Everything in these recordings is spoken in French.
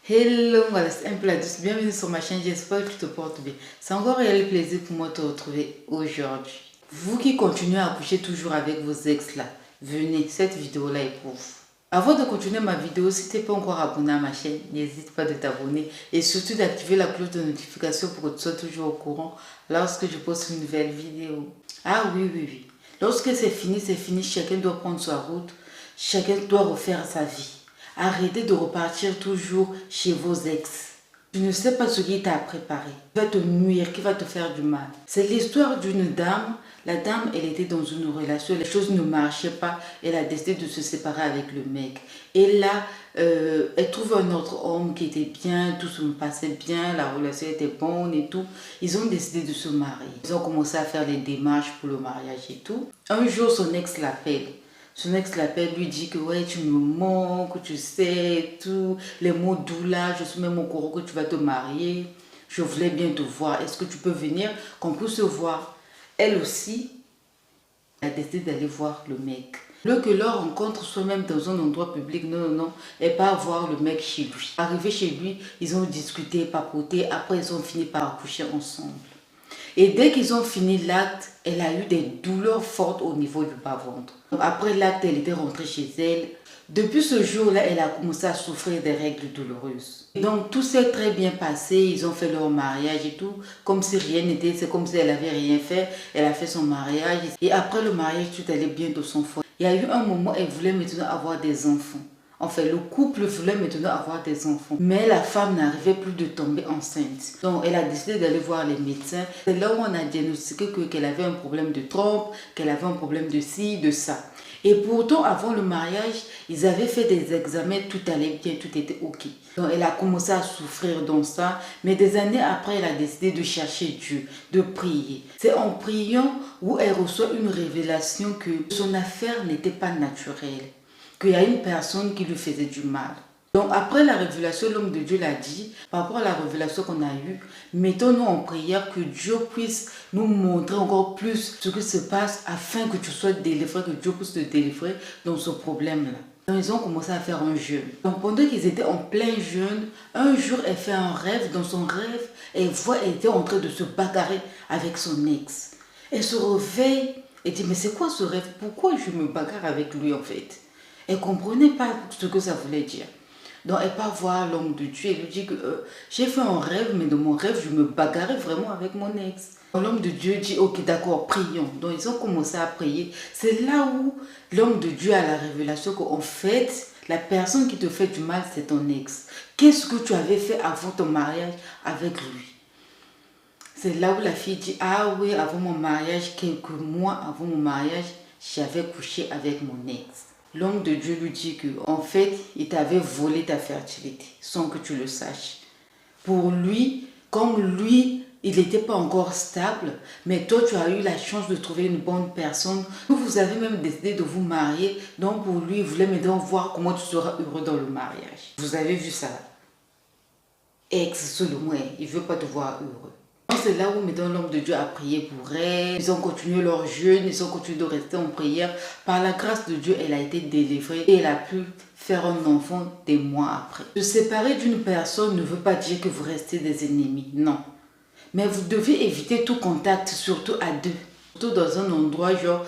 Hello, voilà, c'est un peu la douce. Bienvenue sur ma chaîne, j'espère que tu te portes bien. C'est encore un réel plaisir pour moi de te retrouver aujourd'hui. Vous qui continuez à coucher toujours avec vos ex là, venez, cette vidéo là est pour vous. Avant de continuer ma vidéo, si tu n'es pas encore abonné à ma chaîne, n'hésite pas de t'abonner et surtout d'activer la cloche de notification pour que tu sois toujours au courant lorsque je poste une nouvelle vidéo. Ah oui, oui, oui. Lorsque c'est fini, chacun doit prendre sa route, chacun doit refaire sa vie. Arrêtez de repartir toujours chez vos ex. Tu ne sais pas ce qui t'a préparé, qui va te nuire, qui va te faire du mal. C'est l'histoire d'une dame. La dame, elle était dans une relation, les choses ne marchaient pas. Elle a décidé de se séparer avec le mec. Et là, elle trouve un autre homme qui était bien, tout se passait bien, la relation était bonne et tout. Ils ont décidé de se marier. Ils ont commencé à faire les démarches pour le mariage et tout. Un jour, son ex l'appelle. Son ex l'appelle, lui dit que ouais, tu me manques, tu sais, tout, les mots doux là, je suis même au courant que tu vas te marier. Je voulais bien te voir. Est-ce que tu peux venir, qu'on puisse se voir? Elle aussi, elle a décidé d'aller voir le mec. Le que leur rencontre soit même dans un endroit public, non, et pas voir le mec chez lui. Arrivé chez lui, ils ont discuté, papoté, après ils ont fini par coucher ensemble. Et dès qu'ils ont fini l'acte, elle a eu des douleurs fortes au niveau du bas-ventre. Après l'acte, elle était rentrée chez elle. Depuis ce jour-là, elle a commencé à souffrir des règles douloureuses. Et donc tout s'est très bien passé, ils ont fait leur mariage et tout, comme si rien n'était, c'est comme si elle n'avait rien fait. Elle a fait son mariage et après le mariage, tout allait bien de son foyer. Il y a eu un moment, elle voulait maintenant avoir des enfants. Enfin, le couple voulait maintenant avoir des enfants. Mais la femme n'arrivait plus de tomber enceinte. Donc, elle a décidé d'aller voir les médecins. C'est là où on a diagnostiqué qu'elle avait un problème de trompe, qu'elle avait un problème de ci, de ça. Et pourtant, avant le mariage, ils avaient fait des examens, tout allait bien, tout était ok. Donc, elle a commencé à souffrir dans ça. Mais des années après, elle a décidé de chercher Dieu, de prier. C'est en priant où elle reçoit une révélation que son affaire n'était pas naturelle, qu'il y a une personne qui lui faisait du mal. Donc après la révélation, l'homme de Dieu l'a dit, par rapport à la révélation qu'on a eue, mettons-nous en prière que Dieu puisse nous montrer encore plus ce qui se passe afin que tu sois délivré, que Dieu puisse te délivrer dans ce problème-là. Donc ils ont commencé à faire un jeûne. Donc pendant qu'ils étaient en plein jeûne, un jour elle fait un rêve. Dans son rêve, elle voit qu'elle était en train de se bagarrer avec son ex. Elle se réveille et dit mais c'est quoi ce rêve? Pourquoi je me bagarre avec lui en fait? Elle ne comprenait pas ce que ça voulait dire. Donc elle part voir l'homme de Dieu et lui dit que j'ai fait un rêve, mais dans mon rêve, je me bagarrais vraiment avec mon ex. L'homme de Dieu dit, ok d'accord, prions. Donc ils ont commencé à prier. C'est là où l'homme de Dieu a la révélation qu'en fait, la personne qui te fait du mal, c'est ton ex. Qu'est-ce que tu avais fait avant ton mariage avec lui? C'est là où la fille dit, ah oui, avant mon mariage, quelques mois avant mon mariage, j'avais couché avec mon ex. L'homme de Dieu lui dit que, en fait, il t'avait volé ta fertilité, sans que tu le saches. Pour lui, comme lui, il n'était pas encore stable, mais toi, tu as eu la chance de trouver une bonne personne. Vous avez même décidé de vous marier, donc pour lui, il voulait maintenant voir comment tu seras heureux dans le mariage. Vous avez vu ça? Ex, seulement, il ne veut pas te voir heureux. C'est là où maintenant l'homme de Dieu a prié pour elle. Ils ont continué leur jeûne, ils ont continué de rester en prière. Par la grâce de Dieu, elle a été délivrée et elle a pu faire un enfant des mois après. Se séparer d'une personne ne veut pas dire que vous restez des ennemis, non. Mais vous devez éviter tout contact, surtout à deux. Surtout dans un endroit, genre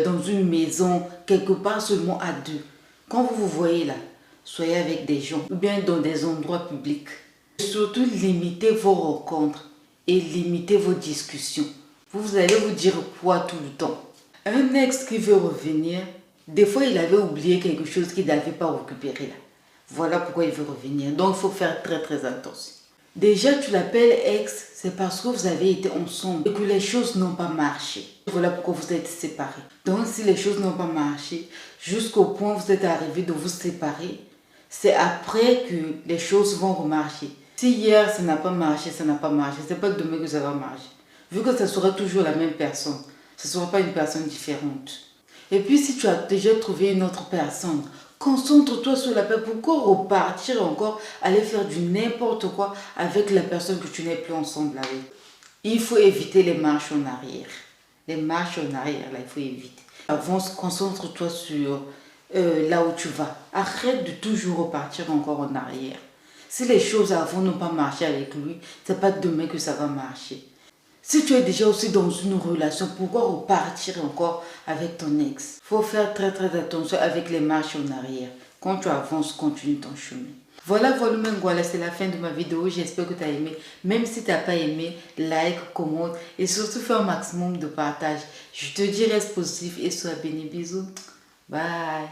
dans une maison, quelque part seulement à deux. Quand vous vous voyez là, soyez avec des gens ou bien dans des endroits publics. Surtout limitez vos rencontres et limitez vos discussions. Vous allez vous dire quoi tout le temps? Un ex qui veut revenir, des fois il avait oublié quelque chose qu'il n'avait pas récupéré là. Voilà pourquoi il veut revenir. Donc il faut faire très attention. Déjà tu l'appelles ex, c'est parce que vous avez été ensemble et que les choses n'ont pas marché. Voilà pourquoi vous êtes séparés. Donc si les choses n'ont pas marché, jusqu'au point où vous êtes arrivés de vous séparer, c'est après que les choses vont remarcher. Si hier ça n'a pas marché, ça n'a pas marché, c'est pas demain que ça va marcher. Vu que ça sera toujours la même personne, ce ne sera pas une personne différente. Et puis si tu as déjà trouvé une autre personne, concentre-toi sur la paix. Pourquoi repartir encore, aller faire du n'importe quoi avec la personne que tu n'es plus ensemble avec? Il faut éviter les marches en arrière. Les marches en arrière, là, il faut éviter. Avance, concentre-toi sur là où tu vas. Arrête de toujours repartir encore en arrière. Si les choses avant n'ont pas marché avec lui, c'est pas demain que ça va marcher. Si tu es déjà aussi dans une relation, pourquoi repartir encore avec ton ex? Faut faire très attention avec les marches en arrière. Quand tu avances, continue ton chemin. Voilà, voilà, c'est la fin de ma vidéo. J'espère que tu as aimé. Même si tu n'as pas aimé, like, commente et surtout fais un maximum de partage. Je te dis reste positif et sois béni. Bisous. Bye.